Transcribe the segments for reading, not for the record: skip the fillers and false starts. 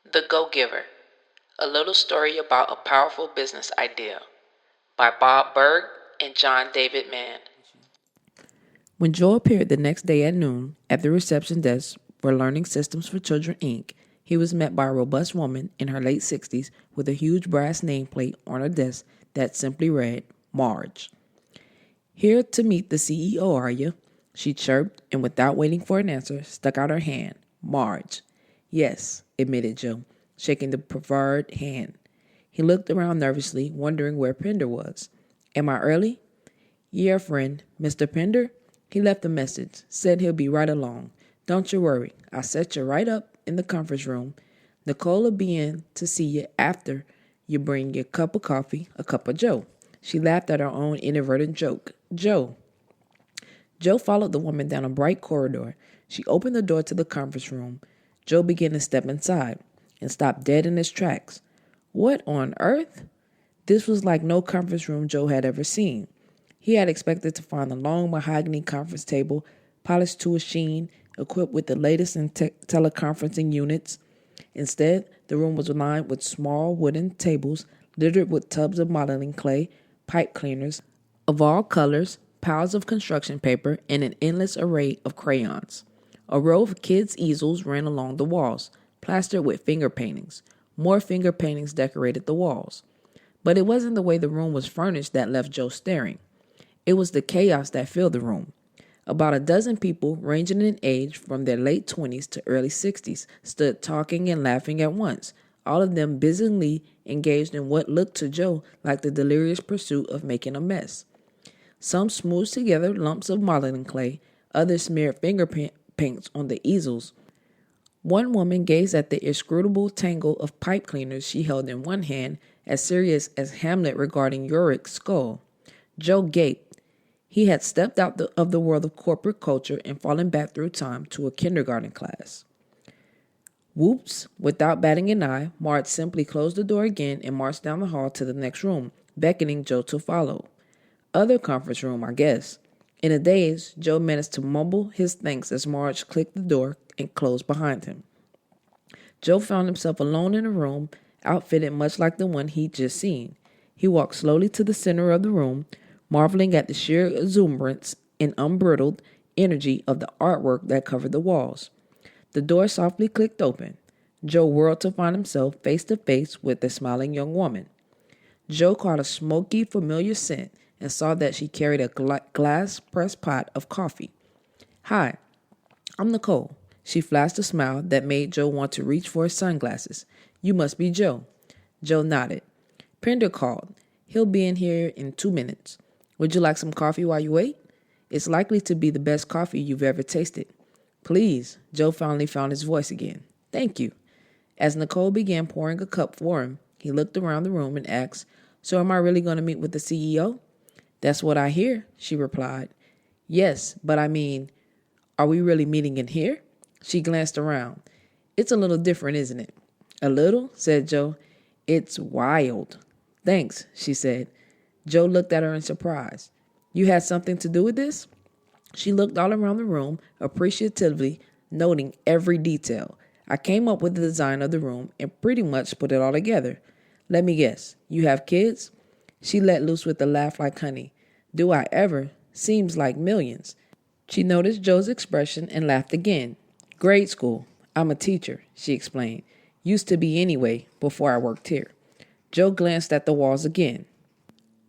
The Go-Giver, a little story about a powerful business idea by Bob Burg and John David Mann. When Joe appeared the next day at noon at the reception desk for Learning Systems for Children, Inc., he was met by a robust woman in her late 60s with a huge brass nameplate on her desk that simply read, Marge. Here to meet the CEO, are you? She chirped, and without waiting for an answer, stuck out her hand. Marge. Yes, admitted Joe, shaking the proffered hand. He looked around nervously, wondering where Pender was. Am I early? Yeah, friend. Mr. Pender? He left a message, said he'll be right along. Don't you worry, I'll set you right up in the conference room. Nicole'll be in to see you after you bring your cup of coffee, a cup of Joe. She laughed at her own inadvertent joke. Joe. Joe followed the woman down a bright corridor. She opened the door to the conference room. Joe began to step inside and stopped dead in his tracks. What on earth? This was like no conference room Joe had ever seen. He had expected to find a long mahogany conference table, polished to a sheen, equipped with the latest in teleconferencing units. Instead, the room was lined with small wooden tables littered with tubs of modeling clay, pipe cleaners of all colors, piles of construction paper, and an endless array of crayons. A row of kids' easels ran along the walls, plastered with finger paintings. More finger paintings decorated the walls. But it wasn't the way the room was furnished that left Joe staring. It was the chaos that filled the room. About a dozen people, ranging in age from their late 20s to early 60s, stood talking and laughing at once, all of them busily engaged in what looked to Joe like the delirious pursuit of making a mess. Some smoothed together lumps of modeling clay, others smeared finger paints on the easels. One woman gazed at the inscrutable tangle of pipe cleaners she held in one hand, as serious as Hamlet regarding Yorick's skull. Joe gaped. He had stepped out of the world of corporate culture and fallen back through time to a kindergarten class. Whoops! Without batting an eye, Marge simply closed the door again and marched down the hall to the next room, beckoning Joe to follow. Other conference room, I guess. In a daze, Joe managed to mumble his thanks as Marge clicked the door and closed behind him. Joe found himself alone in a room, outfitted much like the one he'd just seen. He walked slowly to the center of the room, marveling at the sheer exuberance and unbridled energy of the artwork that covered the walls. The door softly clicked open. Joe whirled to find himself face to face with a smiling young woman. Joe caught a smoky, familiar scent and saw that she carried a glass-pressed pot of coffee. Hi, I'm Nicole. She flashed a smile that made Joe want to reach for his sunglasses. You must be Joe. Joe nodded. Pender called. He'll be in here in 2 minutes. Would you like some coffee while you wait? It's likely to be the best coffee you've ever tasted. Please. Joe finally found his voice again. Thank you. As Nicole began pouring a cup for him, he looked around the room and asked, So am I really going to meet with the CEO? That's what I hear, she replied. Yes, but I mean, are we really meeting in here? She glanced around. It's a little different, isn't it? A little, said Joe. It's wild. Thanks, she said. Joe looked at her in surprise. You had something to do with this? She looked all around the room, appreciatively noting every detail. I came up with the design of the room and pretty much put it all together. Let me guess, you have kids? She let loose with a laugh like honey. Do I ever? Seems like millions. She noticed Joe's expression and laughed again. Grade school. I'm a teacher, she explained. Used to be anyway, before I worked here. Joe glanced at the walls again.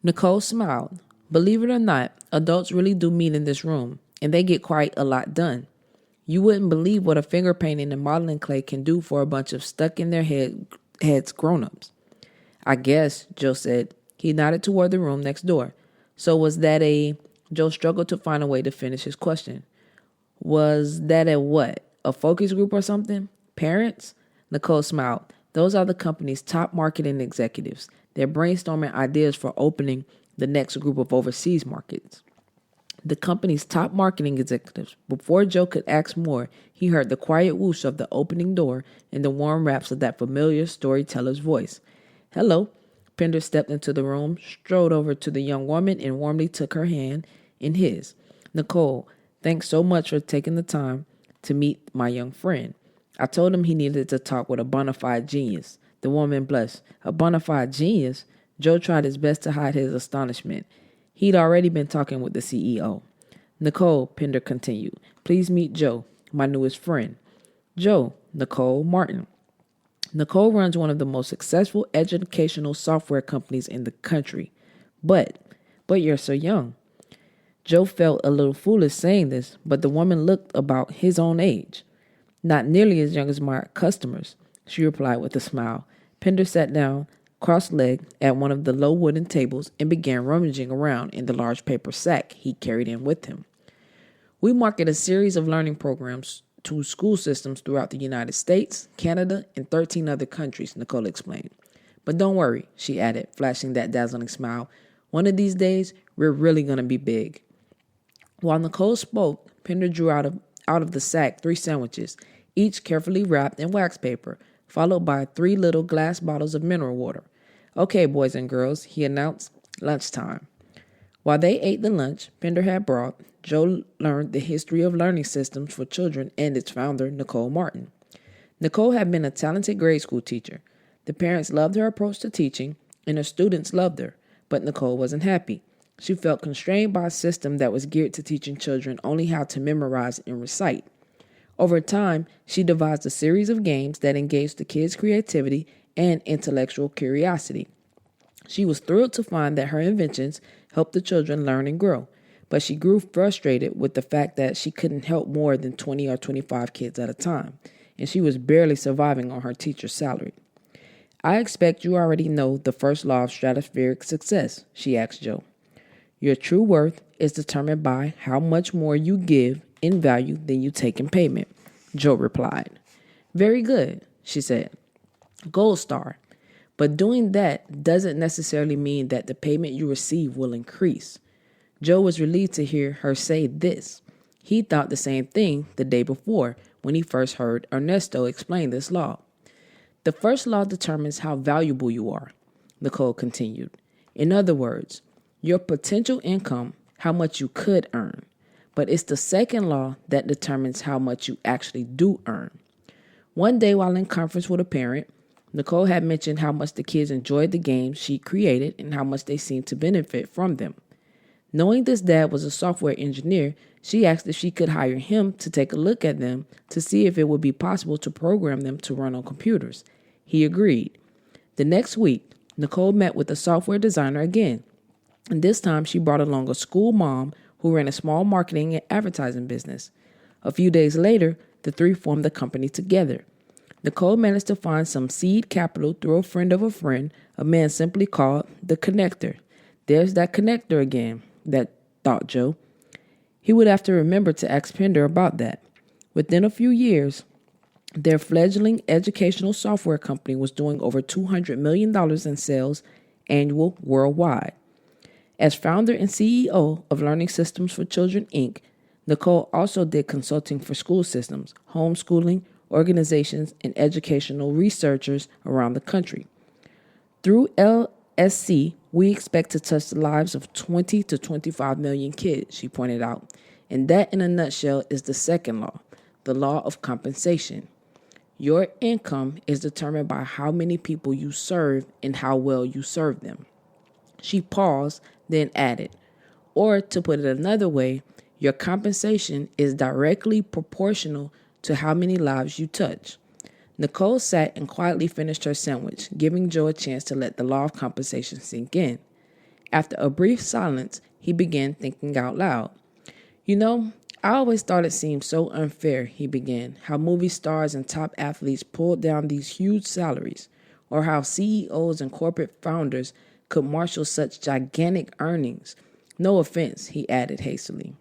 Nicole smiled. Believe it or not, adults really do meet in this room, and they get quite a lot done. You wouldn't believe what a finger painting and modeling clay can do for a bunch of stuck-in-their-heads grown-ups. I guess, Joe said. He nodded toward the room next door. So was that a... Joe struggled to find a way to finish his question. Was that a what? A focus group or something? Parents? Nicole smiled. Those are the company's top marketing executives. They're brainstorming ideas for opening the next group of overseas markets. The company's top marketing executives. Before Joe could ask more, he heard the quiet whoosh of the opening door and the warm raps of that familiar storyteller's voice. Hello. Pender stepped into the room, strode over to the young woman, and warmly took her hand in his. Nicole, thanks so much for taking the time to meet my young friend. I told him he needed to talk with a bona fide genius. The woman blushed. A bona fide genius? Joe tried his best to hide his astonishment. He'd already been talking with the CEO. Nicole, Pender continued, please meet Joe, my newest friend. Joe, Nicole Martin. Nicole runs one of the most successful educational software companies in the country. But you're so young. Joe felt a little foolish saying this, but the woman looked about his own age. Not nearly as young as my customers, she replied with a smile. Pender sat down, cross-legged, at one of the low wooden tables and began rummaging around in the large paper sack he carried in with him. We market a series of learning programs to school systems throughout the United States, Canada, and 13 other countries, Nicole explained. But don't worry, she added, flashing that dazzling smile. One of these days, we're really going to be big. While Nicole spoke, Pender drew out of the sack 3 sandwiches, each carefully wrapped in wax paper, followed by 3 little glass bottles of mineral water. Okay, boys and girls, he announced, lunchtime. While they ate the lunch Pender had brought, Joe learned the history of learning systems for children and its founder, Nicole Martin. Nicole had been a talented grade school teacher. The parents loved her approach to teaching, and her students loved her, but Nicole wasn't happy. She felt constrained by a system that was geared to teaching children only how to memorize and recite. Over time, she devised a series of games that engaged the kids' creativity and intellectual curiosity. She was thrilled to find that her inventions helped the children learn and grow, but she grew frustrated with the fact that she couldn't help more than 20 or 25 kids at a time, and she was barely surviving on her teacher's salary. I expect you already know the first law of stratospheric success, she asked Joe. Your true worth is determined by how much more you give in value than you take in payment, Joe replied. Very good, she said. Gold star. But doing that doesn't necessarily mean that the payment you receive will increase. Joe was relieved to hear her say this. He thought the same thing the day before when he first heard Ernesto explain this law. The first law determines how valuable you are, Nicole continued. In other words, your potential income, how much you could earn. But it's the second law that determines how much you actually do earn. One day while in conference with a parent, Nicole had mentioned how much the kids enjoyed the games she created and how much they seemed to benefit from them. Knowing this dad was a software engineer, she asked if she could hire him to take a look at them to see if it would be possible to program them to run on computers. He agreed. The next week, Nicole met with the software designer again, and this time she brought along a school mom who ran a small marketing and advertising business. A few days later, the 3 formed the company together. Nicole managed to find some seed capital through a friend of a friend, a man simply called the Connector. There's that connector again, that thought Joe. He would have to remember to ask Pender about that. Within a few years, their fledgling educational software company was doing over $200 million in sales annual worldwide. As founder and CEO of Learning Systems for Children, Inc., Nicole also did consulting for school systems, homeschooling, organizations, and educational researchers around the country. Through LSC, we expect to touch the lives of 20 to 25 million kids, she pointed out. And that, in a nutshell, is the second law, the law of compensation. Your income is determined by how many people you serve and how well you serve them. She paused, then added, or to put it another way, your compensation is directly proportional to how many lives you touch. Nicole sat and quietly finished her sandwich, giving Joe a chance to let the law of compensation sink in. After a brief silence, he began thinking out loud. You know, I always thought it seemed so unfair, he began, how movie stars and top athletes pulled down these huge salaries, or how CEOs and corporate founders could marshal such gigantic earnings. No offense, he added hastily.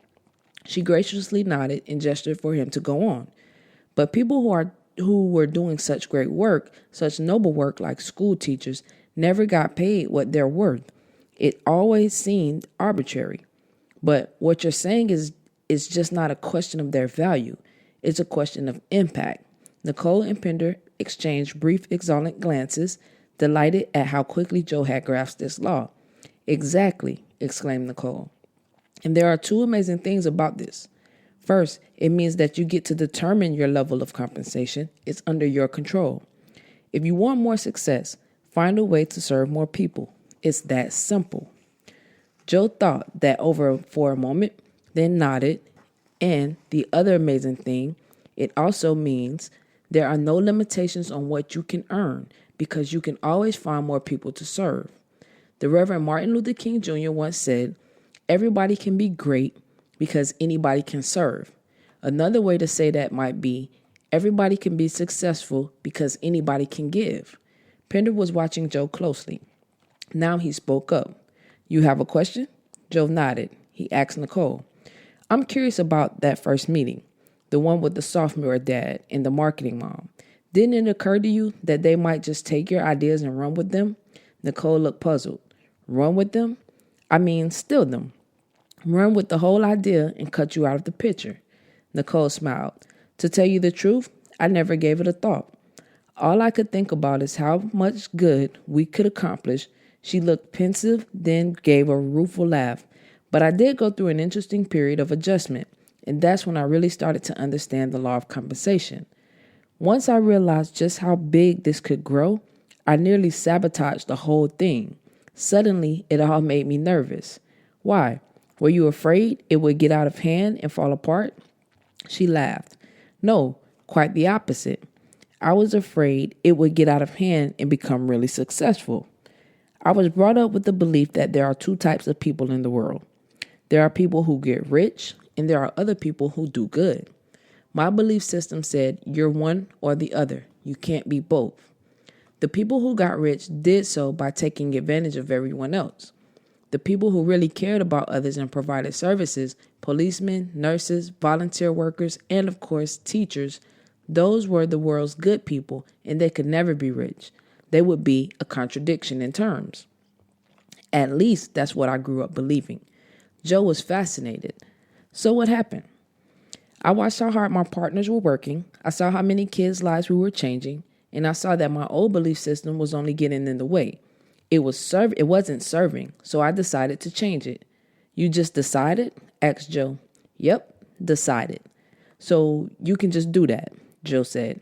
She graciously nodded and gestured for him to go on. But people who were doing such great work, such noble work like school teachers, never got paid what they're worth. It always seemed arbitrary. But what you're saying is just not a question of their value. It's a question of impact. Nicole and Pender exchanged brief, exultant glances, delighted at how quickly Joe had grasped this law. Exactly, exclaimed Nicole. And there are 2 amazing things about this. First, it means that you get to determine your level of compensation. It's under your control. If you want more success, find a way to serve more people. It's that simple. Joe thought that over for a moment, then nodded. And the other amazing thing, it also means there are no limitations on what you can earn because you can always find more people to serve. The Reverend Martin Luther King Jr. once said, "Everybody can be great because anybody can serve." Another way to say that might be, everybody can be successful because anybody can give. Pender was watching Joe closely. Now he spoke up. "You have a question?" Joe nodded. He asked Nicole, "I'm curious about that first meeting, the one with the sophomore dad and the marketing mom. Didn't it occur to you that they might just take your ideas and run with them?" Nicole looked puzzled. "Run with them? I mean, steal them. Run with the whole idea and cut you out of the picture." Nicole smiled. "To tell you the truth, I never gave it a thought. All I could think about is how much good we could accomplish." She looked pensive, then gave a rueful laugh. "But I did go through an interesting period of adjustment, and that's when I really started to understand the law of compensation. Once I realized just how big this could grow, I nearly sabotaged the whole thing. Suddenly, it all made me nervous." "Why? Were you afraid it would get out of hand and fall apart?" She laughed. "No, quite the opposite. I was afraid it would get out of hand and become really successful. I was brought up with the belief that there are two types of people in the world. There are people who get rich, and there are other people who do good. My belief system said you're one or the other. You can't be both. The people who got rich did so by taking advantage of everyone else. The people who really cared about others and provided services, policemen, nurses, volunteer workers, and of course, teachers, those were the world's good people, and they could never be rich. They would be a contradiction in terms. At least that's what I grew up believing." Joe was fascinated. "So what happened?" "I watched how hard my partners were working. I saw how many kids' lives we were changing, and I saw that my old belief system was only getting in the way. It wasn't serving, so I decided to change it." "You just decided?" asked Joe. "Yep, decided." "So you can just do that?" Joe said.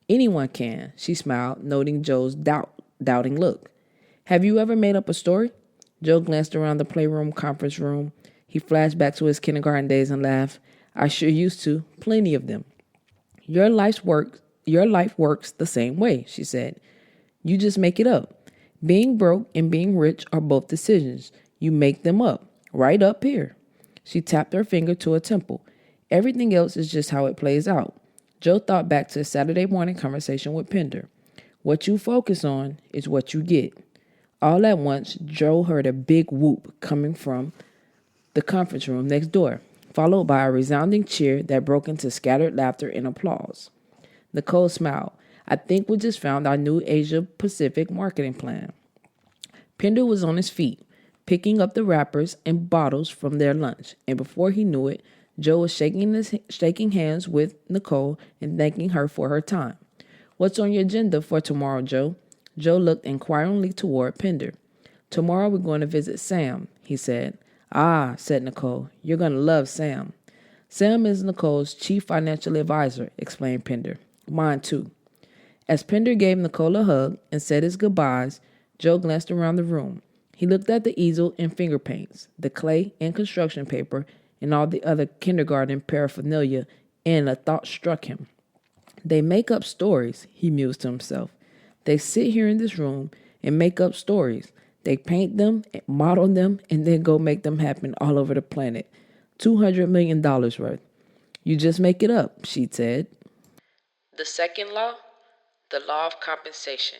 "Anyone can," she smiled, noting Joe's doubting look. "Have you ever made up a story?" Joe glanced around the playroom conference room. He flashed back to his kindergarten days and laughed. "I sure used to, plenty of them." Your life works the same way," she said. "You just make it up. Being broke and being rich are both decisions. You make them up, right up here." She tapped her finger to a temple. "Everything else is just how it plays out." Joe thought back to his Saturday morning conversation with Pender. What you focus on is what you get. All at once, Joe heard a big whoop coming from the conference room next door, followed by a resounding cheer that broke into scattered laughter and applause. Nicole smiled. "I think we just found our new Asia Pacific marketing plan." Pender was on his feet, picking up the wrappers and bottles from their lunch, and before he knew it, Joe was shaking hands with Nicole and thanking her for her time. "What's on your agenda for tomorrow, Joe?" Joe looked inquiringly toward Pender. "Tomorrow we're going to visit Sam," he said. "Ah," said Nicole, "you're going to love Sam." "Sam is Nicole's chief financial advisor," explained Pender. "Mine too." As Pender gave Nicole a hug and said his goodbyes, Joe glanced around the room. He looked at the easel and finger paints, the clay and construction paper, and all the other kindergarten paraphernalia, and a thought struck him. "They make up stories," he mused to himself. "They sit here in this room and make up stories. They paint them, model them, and then go make them happen all over the planet. $200 million worth. You just make it up," she said. The second law, the law of compensation.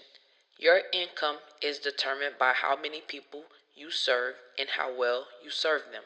Your income is determined by how many people you serve and how well you serve them.